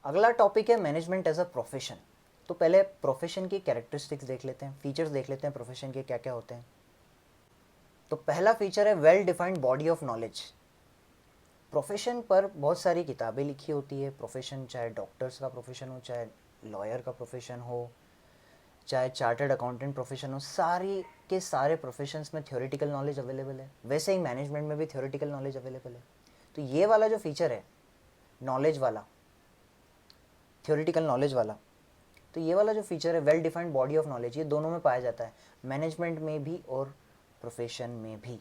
अगला टॉपिक है management as a profession. तो पहले प्रोफेशन की कैरेक्टरिस्टिक्स देख लेते हैं, फीचर्स देख लेते हैं प्रोफेशन के क्या क्या होते हैं। तो पहला फीचर है well defined body of knowledge. Profession पर बहुत सारी किताबें लिखी होती है। प्रोफेशन चाहे डॉक्टर्स का प्रोफेशन हो, चाहे लॉयर का प्रोफेशन हो, चाहे चार्टर्ड अकाउंटेंट प्रोफेशन हो, सारी के सारे प्रोफेशंस में थ्योरेटिकल नॉलेज अवेलेबल है। वैसे ही मैनेजमेंट में भी थ्योरेटिकल नॉलेज अवेलेबल है। तो ये वाला जो फीचर है नॉलेज वाला, थ्योरेटिकल नॉलेज वाला, तो ये वाला जो फीचर है well defined body of knowledge, ये दोनों में पाया जाता है, मैनेजमेंट में भी और प्रोफेशन में भी।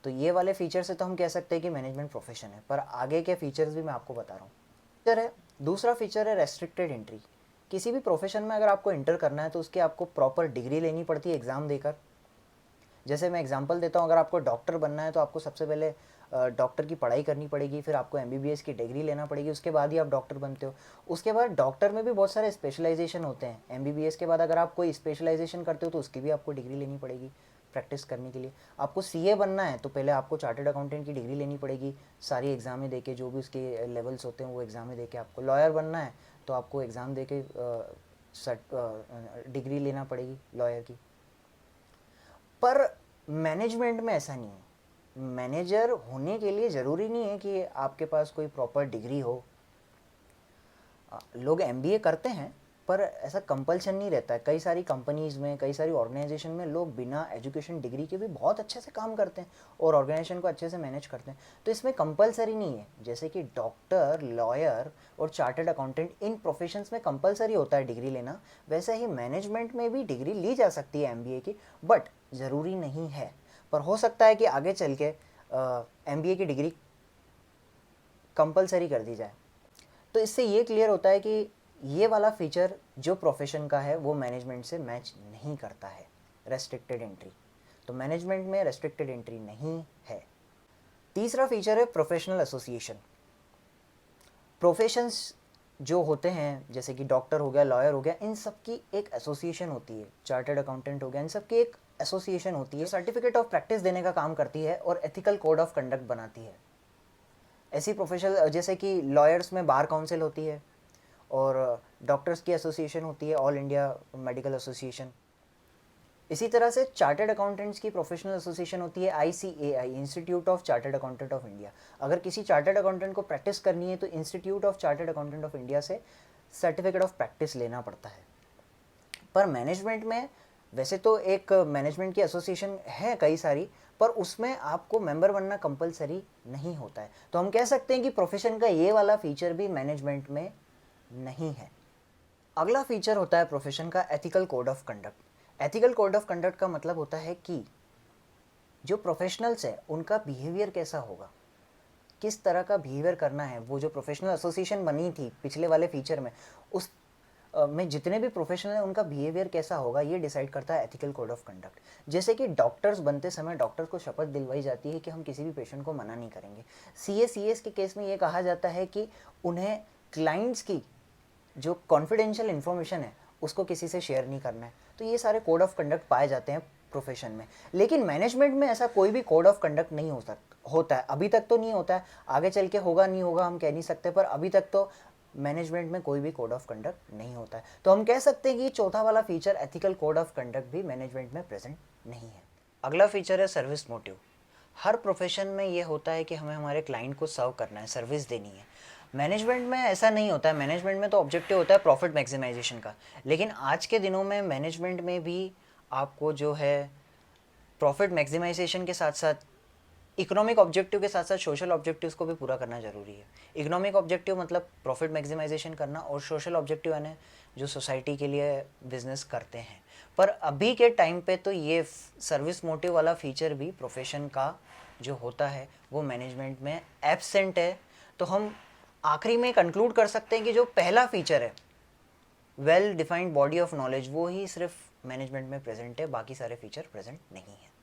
तो ये वाले फीचर से तो हम कह सकते हैं कि मैनेजमेंट प्रोफेशन है, पर आगे के फीचर्स भी मैं आपको बता रहा हूँ। फीचर है, दूसरा फीचर है रेस्ट्रिक्टेड एंट्री। किसी भी प्रोफेशन में अगर आपको इंटर करना है तो उसकी आपको प्रॉपर डिग्री लेनी पड़ती है एग्ज़ाम देकर। जैसे मैं एग्जांपल देता हूँ, अगर आपको डॉक्टर बनना है तो आपको सबसे पहले डॉक्टर की पढ़ाई करनी पड़ेगी, फिर आपको एमबीबीएस की डिग्री लेना पड़ेगी, उसके बाद ही आप डॉक्टर बनते हो। उसके बाद डॉक्टर में भी बहुत सारे स्पेशलाइजेशन होते हैं। एमबीबीएस के बाद अगर आप कोई स्पेशलाइजेशन करते हो तो उसकी भी आपको डिग्री लेनी पड़ेगी प्रैक्टिस करने के लिए। आपको सीए बनना है तो पहले आपको चार्टर्ड अकाउंटेंट की डिग्री लेनी पड़ेगी, सारी एग्ज़ामें दे के, जो भी उसके लेवल्स होते हैं वो एग्ज़ामें दे के। आपको लॉयर बनना है तो आपको एग्ज़ाम दे के डिग्री लेना पड़ेगी लॉयर की। पर मैनेजमेंट में ऐसा नहीं है। मैनेजर होने के लिए ज़रूरी नहीं है कि आपके पास कोई प्रॉपर डिग्री हो। लोग एमबीए करते हैं पर ऐसा कंपल्सन नहीं रहता है। कई सारी कंपनीज़ में, कई सारी ऑर्गेनाइजेशन में लोग बिना एजुकेशन डिग्री के भी बहुत अच्छे से काम करते हैं और ऑर्गेनाइजेशन को अच्छे से मैनेज करते हैं। तो इसमें कंपल्सरी नहीं है। जैसे कि डॉक्टर, लॉयर और चार्टर्ड अकाउंटेंट, इन प्रोफेशंस में कंपल्सरी होता है डिग्री लेना, वैसे ही मैनेजमेंट में भी डिग्री ली जा सकती है एमबीए की, बट ज़रूरी नहीं है। पर हो सकता है कि आगे चल के एमबीए की डिग्री कंपल्सरी कर दी जाए। तो इससे ये क्लियर होता है कि ये वाला फीचर जो प्रोफेशन का है वो मैनेजमेंट से मैच नहीं करता है, रेस्ट्रिक्टेड एंट्री। तो मैनेजमेंट में रेस्ट्रिक्टेड एंट्री नहीं है। तीसरा फीचर है प्रोफेशनल एसोसिएशन। प्रोफेशंस जो होते हैं जैसे कि डॉक्टर हो गया, लॉयर हो गया, इन सब की एक एसोसिएशन होती है। चार्टर्ड अकाउंटेंट हो गया, इन सब की एक एसोसिएशन होती है, सर्टिफिकेट ऑफ प्रैक्टिस देने का काम करती है और एथिकल कोड ऑफ कंडक्ट बनाती है। ऐसी प्रोफेशनल, जैसे कि लॉयर्स में बार काउंसिल होती है और डॉक्टर्स की एसोसिएशन होती है, ऑल इंडिया मेडिकल एसोसिएशन। इसी तरह से चार्टर्ड अकाउंटेंट्स की प्रोफेशनल एसोसिएशन होती है ICAI, institute of chartered accountant of India. अगर किसी चार्टर्ड अकाउंटेंट को प्रैक्टिस करनी है तो institute of chartered accountant of India से सर्टिफिकेट ऑफ प्रैक्टिस लेना पड़ता है। पर मैनेजमेंट में वैसे तो एक मैनेजमेंट की एसोसिएशन है कई सारी, पर उसमें आपको मेंबर बनना कंपलसरी नहीं होता है। तो हम कह सकते हैं कि प्रोफेशन का ये वाला फीचर भी मैनेजमेंट में नहीं है। अगला फीचर होता है प्रोफेशन का ethical code of conduct. Ethical code of conduct का मतलब होता है कि जो प्रोफेशनल्स है उनका बिहेवियर कैसा होगा, किस तरह का बिहेवियर करना है। वो जो प्रोफेशनल एसोसिएशन बनी थी पिछले वाले फीचर में, उस में जितने भी प्रोफेशनल हैं उनका बिहेवियर कैसा होगा ये डिसाइड करता है एथिकल कोड ऑफ कंडक्ट। जैसे कि डॉक्टर्स बनते समय डॉक्टर्स को शपथ दिलवाई जाती है कि हम किसी भी पेशेंट को मना नहीं करेंगे। सीएस के केस में ये कहा जाता है कि उन्हें क्लाइंट्स की जो कॉन्फिडेंशियल इन्फॉर्मेशन है उसको किसी से शेयर नहीं करना है। तो ये सारे कोड ऑफ कंडक्ट पाए जाते हैं प्रोफेशन में। लेकिन मैनेजमेंट में ऐसा कोई भी कोड ऑफ कंडक्ट नहीं होता है। अभी तक तो नहीं होता है, आगे चल के होगा नहीं होगा हम कह नहीं सकते, पर अभी तक तो मैनेजमेंट में कोई भी कोड ऑफ कंडक्ट नहीं होता है। तो हम कह सकते हैं कि चौथा वाला feature ethical code of conduct भी मैनेजमेंट में प्रेजेंट नहीं है। अगला फीचर है सर्विस मोटिव। हर प्रोफेशन में ये होता है कि हमें हमारे क्लाइंट को सर्व करना है, सर्विस देनी है। मैनेजमेंट में ऐसा नहीं होता है। मैनेजमेंट में तो ऑब्जेक्टिव होता है प्रॉफिट मैक्सिमाइजेशन का। लेकिन आज के दिनों में मैनेजमेंट में भी आपको जो है प्रॉफिट मैक्सिमाइजेशन के साथ साथ इकोनॉमिक ऑब्जेक्टिव के साथ साथ सोशल ऑब्जेक्टिव्स को भी पूरा करना ज़रूरी है। इकोनॉमिक ऑब्जेक्टिव मतलब प्रॉफिट मैक्सिमाइजेशन करना, और सोशल ऑब्जेक्टिव यानी जो सोसाइटी के लिए बिजनेस करते हैं। पर अभी के टाइम पे तो ये सर्विस मोटिव वाला फीचर भी प्रोफेशन का जो होता है वो मैनेजमेंट में एब्सेंट है। तो हम आखिरी में कंक्लूड कर सकते हैं कि जो पहला फीचर है well defined body of knowledge, वो ही सिर्फ मैनेजमेंट में प्रेजेंट है, बाकी सारे फीचर प्रेजेंट नहीं है।